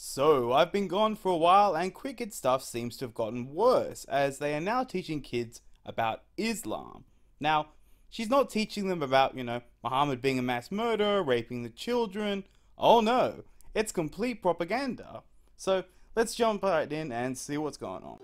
So, I've been gone for a while and Cricket stuff seems to have gotten worse as they are now teaching kids about Islam. Now, she's not teaching them about, Muhammad being a mass murderer, raping the children. Oh no, it's complete propaganda. So, let's jump right in and see what's going on.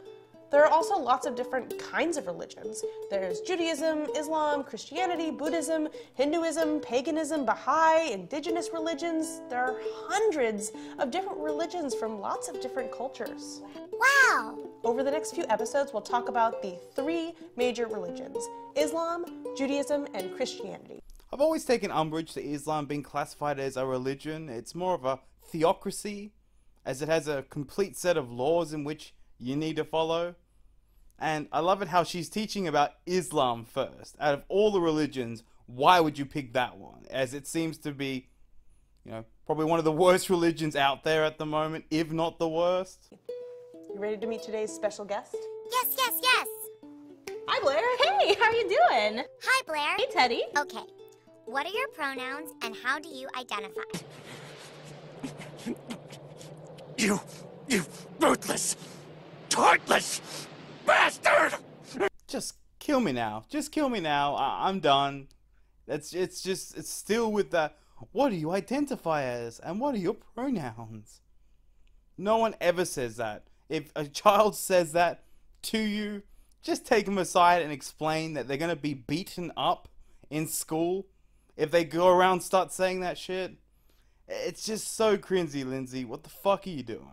There are also lots of different kinds of religions. There's Judaism, Islam, Christianity, Buddhism, Hinduism, paganism, Baha'i, indigenous religions. There are hundreds of different religions from lots of different cultures. Wow! Over the next few episodes, we'll talk about the three major religions: Islam, Judaism, and Christianity. I've always taken umbrage to Islam being classified as a religion. It's more of a theocracy, as it has a complete set of laws in which you need to follow. And I love it how she's teaching about Islam first. Out of all the religions, why would you pick that one? As it seems to be, probably one of the worst religions out there at the moment, if not the worst. You ready to meet today's special guest? Yes, yes, yes! Hi, Blair. Hey, how are you doing? Hi, Blair. Hey, Teddy. Okay, what are your pronouns and how do you identify? You ruthless, heartless bastard! Just kill me now. Just kill me now. I'm done. It's still with that. What do you identify as? And what are your pronouns? No one ever says that. If a child says that to you, just take them aside and explain that they're going to be beaten up in school if they go around and start saying that shit. It's just so cringy, Lindsay. What the fuck are you doing?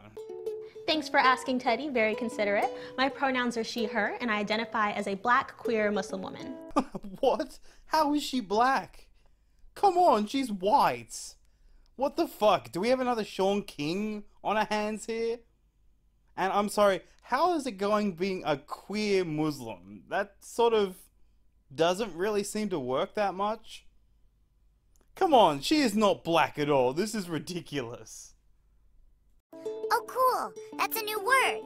Thanks for asking, Teddy. Very considerate. My pronouns are she, her, and I identify as a black, queer Muslim woman. What? How is she black? Come on, she's white. What the fuck? Do we have another Sean King on our hands here? And I'm sorry, how is it going being a queer Muslim? That sort of doesn't really seem to work that much. Come on, she is not black at all. This is ridiculous. Oh, cool. That's a new word.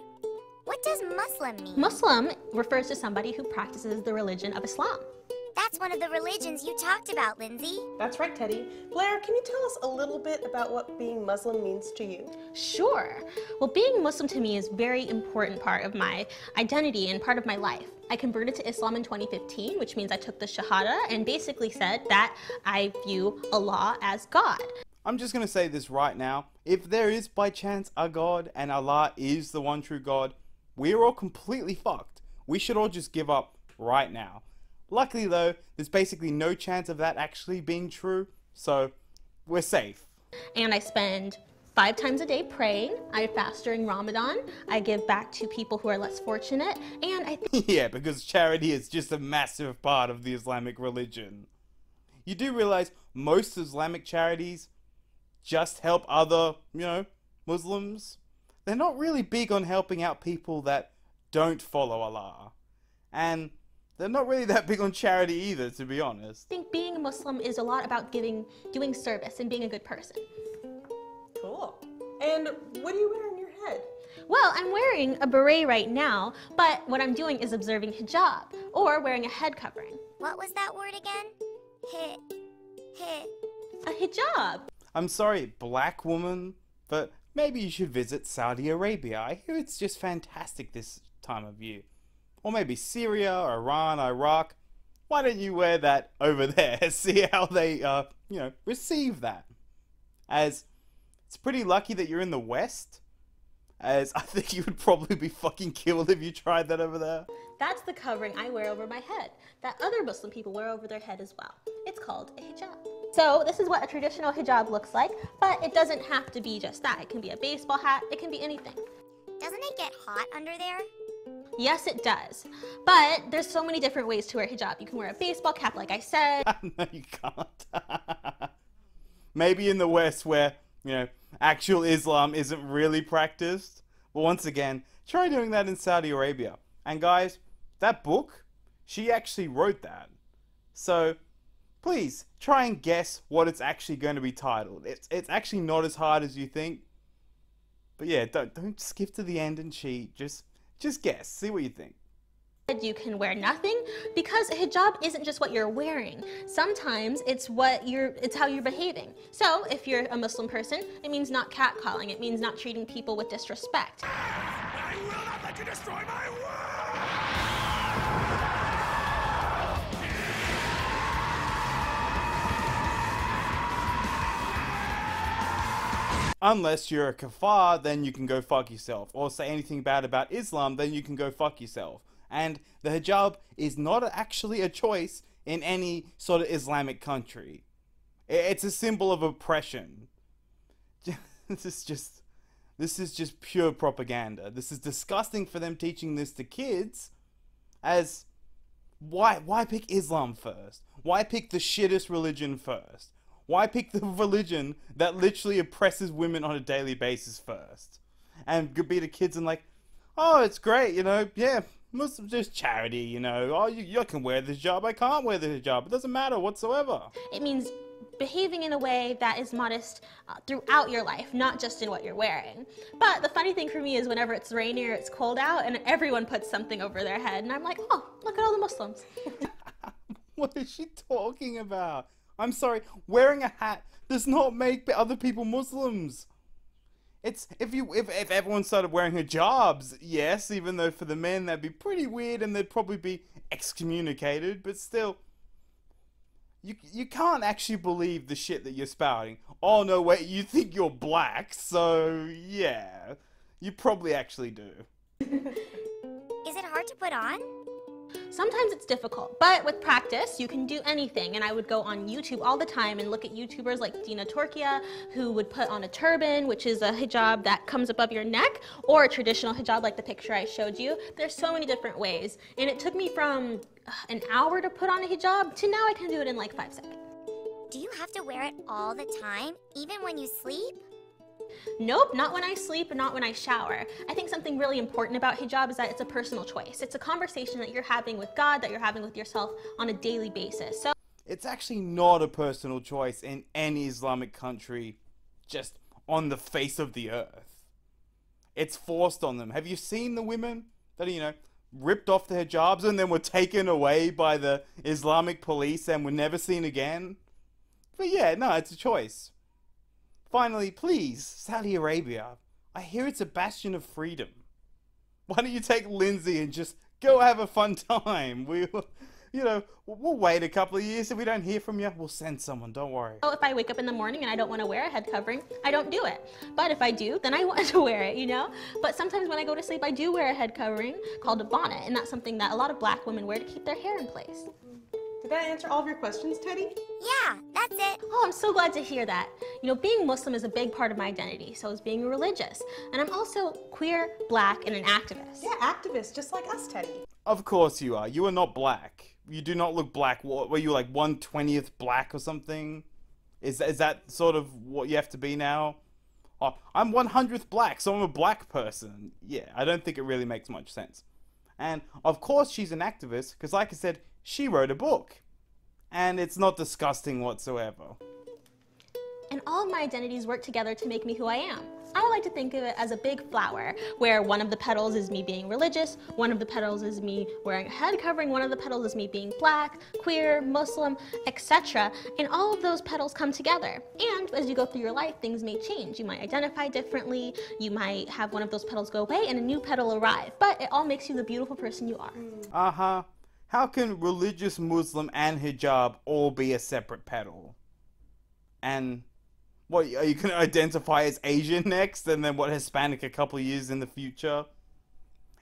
What does Muslim mean? Muslim refers to somebody who practices the religion of Islam. That's one of the religions you talked about, Lindsay. That's right, Teddy. Blair, can you tell us a little bit about what being Muslim means to you? Sure. Well, being Muslim to me is a very important part of my identity and part of my life. I converted to Islam in 2015, which means I took the Shahada and basically said that I view Allah as God. I'm just going to say this right now. If there is by chance a God and Allah is the one true God, we're all completely fucked. We should all just give up right now. Luckily though, there's basically no chance of that actually being true, so we're safe. And I spend 5 times a day praying. I fast during Ramadan. I give back to people who are less fortunate. And I think Yeah, because charity is just a massive part of the Islamic religion. You do realize most Islamic charities just help other, Muslims. They're not really big on helping out people that don't follow Allah. And they're not really that big on charity either, to be honest. I think being a Muslim is a lot about doing service and being a good person. Cool. And what do you wear on your head? Well, I'm wearing a beret right now, but what I'm doing is observing hijab, or wearing a head covering. What was that word again? A hijab. I'm sorry, black woman, but maybe you should visit Saudi Arabia. I hear it's just fantastic this time of year. Or maybe Syria, Iran, Iraq. Why don't you wear that over there? See how they, receive that. As it's pretty lucky that you're in the West, as I think you would probably be fucking killed if you tried that over there. That's the covering I wear over my head, that other Muslim people wear over their head as well. It's called a hijab. So this is what a traditional hijab looks like, but it doesn't have to be just that. It can be a baseball hat, it can be anything. Doesn't it get hot under there? Yes, it does. But there's so many different ways to wear a hijab. You can wear a baseball cap, like I said. No, you can't. Maybe in the West where, actual Islam isn't really practiced. But once again, try doing that in Saudi Arabia. And guys, that book, she actually wrote that. So please try and guess what it's actually going to be titled. It's actually not as hard as you think. But yeah, don't skip to the end and cheat. Just guess. See what you think. You can wear nothing, because a hijab isn't just what you're wearing. Sometimes it's how you're behaving. So if you're a Muslim person, it means not catcalling. It means not treating people with disrespect. I will not let you destroy my world! Unless you're a kafir, then you can go fuck yourself. Or say anything bad about Islam, then you can go fuck yourself. And the hijab is not actually a choice in any sort of Islamic country. It's a symbol of oppression. This is just pure propaganda. This is disgusting for them teaching this to kids. As why pick Islam first? Why pick the shittest religion first? Why pick the religion that literally oppresses women on a daily basis first? And be the kids and like, oh, it's great, you know, yeah, Muslims just charity, you know. Oh, you can wear the hijab, I can't wear the hijab. It doesn't matter whatsoever. It means behaving in a way that is modest throughout your life, not just in what you're wearing. But the funny thing for me is whenever it's rainy or it's cold out and everyone puts something over their head, and I'm like, oh, look at all the Muslims. What is she talking about? I'm sorry, wearing a hat does not make other people Muslims. It's if everyone started wearing hijabs, yes, even though for the men that'd be pretty weird and they'd probably be excommunicated, but still, you can't actually believe the shit that you're spouting. Oh no, wait, you think you're black, so yeah, you probably actually do. Is it hard to put on? Sometimes it's difficult, but with practice, you can do anything. And I would go on YouTube all the time and look at YouTubers like Dina Torkia, who would put on a turban, which is a hijab that comes above your neck, or a traditional hijab like the picture I showed you. There's so many different ways. And it took me from an hour to put on a hijab to now I can do it in like 5 seconds. Do you have to wear it all the time, even when you sleep? Nope, not when I sleep and not when I shower. I think something really important about hijab is that it's a personal choice. It's a conversation that you're having with God, that you're having with yourself on a daily basis. So it's actually not a personal choice in any Islamic country just on the face of the earth. It's forced on them. Have you seen the women that are, you know, ripped off the hijabs and then were taken away by the Islamic police and were never seen again? But yeah, no, it's a choice. Finally, please, Saudi Arabia, I hear it's a bastion of freedom. Why don't you take Lindsay and just go have a fun time? We'll wait a couple of years. If we don't hear from you, we'll send someone, don't worry. if I wake up in the morning and I don't want to wear a head covering, I don't do it. But if I do, then I want to wear it, you know? But sometimes when I go to sleep, I do wear a head covering called a bonnet, and that's something that a lot of black women wear to keep their hair in place. Did that answer all of your questions, Teddy? Yeah, that's it. Oh, I'm so glad to hear that. You know, being Muslim is a big part of my identity, so is being religious. And I'm also queer, black, and an activist. Yeah, activist, just like us, Teddy. Of course you are. You are not black. You do not look black. Were you like 1/20th black or something? Is that sort of what you have to be now? Oh, I'm 100th black, so I'm a black person. Yeah, I don't think it really makes much sense. And of course she's an activist, because like I said, she wrote a book. And it's not disgusting whatsoever. And all of my identities work together to make me who I am. I like to think of it as a big flower, where one of the petals is me being religious, one of the petals is me wearing a head covering, one of the petals is me being black, queer, Muslim, etc. And all of those petals come together. And as you go through your life, things may change. You might identify differently, you might have one of those petals go away and a new petal arrive. But it all makes you the beautiful person you are. Uh-huh. How can religious Muslim and hijab all be a separate petal? And what, are you going to identify as Asian next and then what, Hispanic a couple of years in the future?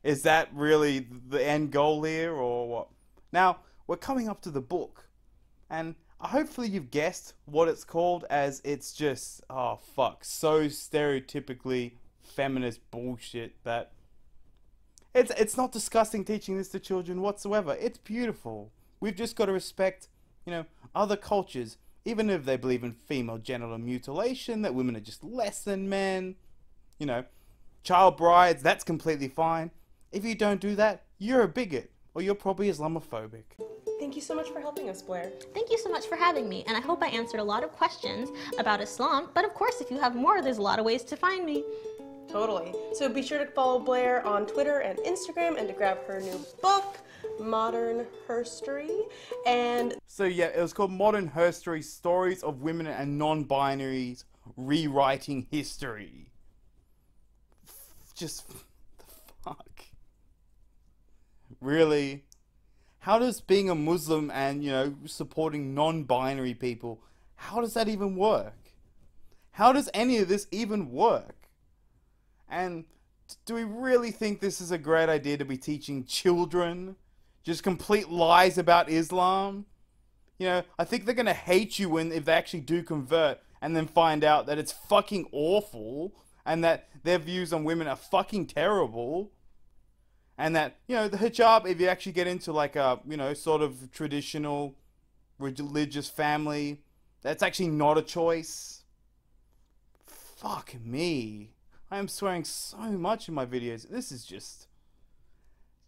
Is that really the end goal here or what? Now, we're coming up to the book and hopefully you've guessed what it's called, as it's just, oh fuck, so stereotypically feminist bullshit that it's not disgusting teaching this to children whatsoever. It's beautiful. We've just got to respect, you know, other cultures, even if they believe in female genital mutilation, that women are just less than men, you know, child brides, that's completely fine. If you don't do that, you're a bigot, or you're probably Islamophobic. Thank you so much for helping us, Blair. Thank you so much for having me, and I hope I answered a lot of questions about Islam, but of course if you have more, there's a lot of ways to find me. Totally. So be sure to follow Blair on Twitter and Instagram and to grab her new book. Modern Herstory, and So yeah, it was called Modern Herstory: Stories of Women and Non-Binaries Rewriting History. Just, the fuck? Really? How does being a Muslim and, you know, supporting non-binary people, how does that even work? How does any of this even work? And do we really think this is a great idea to be teaching children just complete lies about Islam? You know, I think they're gonna hate you if they actually do convert and then find out that it's fucking awful and that their views on women are fucking terrible. And that, you know, the hijab, if you actually get into like a, you know, sort of traditional religious family, that's actually not a choice. Fuck me. I am swearing so much in my videos. This is just...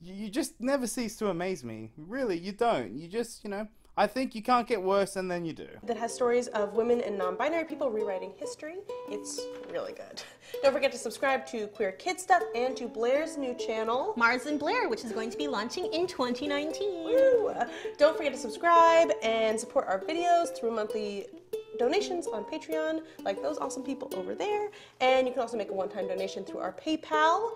You just never cease to amaze me. Really, you don't. You just, you know... I think you can't get worse, and then you do. that has stories of women and non-binary people rewriting history. It's really good. Don't forget to subscribe to Queer Kid Stuff and to Blair's new channel, Mars and Blair, which is going to be launching in 2019. Woo! Don't forget to subscribe and support our videos through monthly donations on Patreon, like those awesome people over there. And you can also make a one-time donation through our PayPal.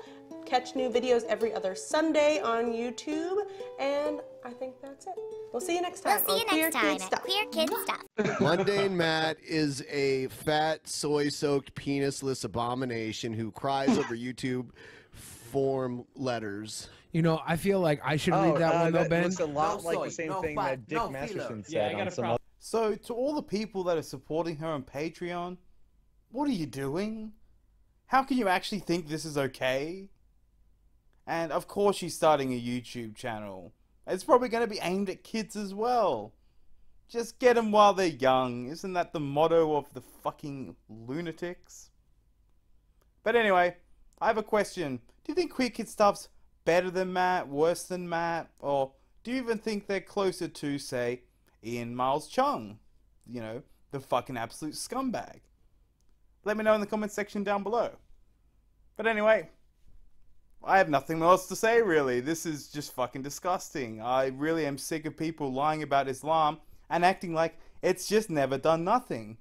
Catch new videos every other Sunday on YouTube. And I think that's it. We'll see you next time We'll see on you next time Kid at Stuff. Queer Kid Stuff. Mundane Matt is a fat, soy-soaked, penisless abomination who cries over YouTube form letters. You know, I feel like I should read that one though, Ben. looks a lot No like soy, the same no thing fat, that Dick no Masterson filler. said on some other. So, to all the people that are supporting her on Patreon, what are you doing? How can you actually think this is okay? And of course she's starting a YouTube channel. It's probably going to be aimed at kids as well. Just get them while they're young. Isn't that the motto of the fucking lunatics? But anyway, I have a question. Do you think Queer Kid Stuff's better than Matt, worse than Matt? Or do you even think they're closer to, say, Ian Miles Chung? You know, the fucking absolute scumbag. Let me know in the comment section down below. But anyway, I have nothing else to say really. This is just fucking disgusting. I really am sick of people lying about Islam and acting like it's just never done nothing.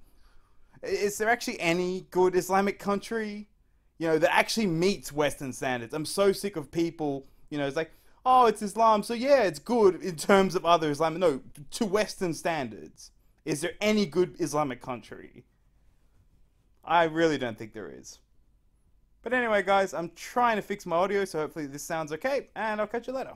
Is there actually any good Islamic country, you know, that actually meets Western standards? I'm so sick of people, you know, it's like, oh, it's Islam, so yeah, it's good in terms of other Islamic... No, to Western standards. Is there any good Islamic country? I really don't think there is. But anyway, guys, I'm trying to fix my audio, so hopefully this sounds okay, and I'll catch you later.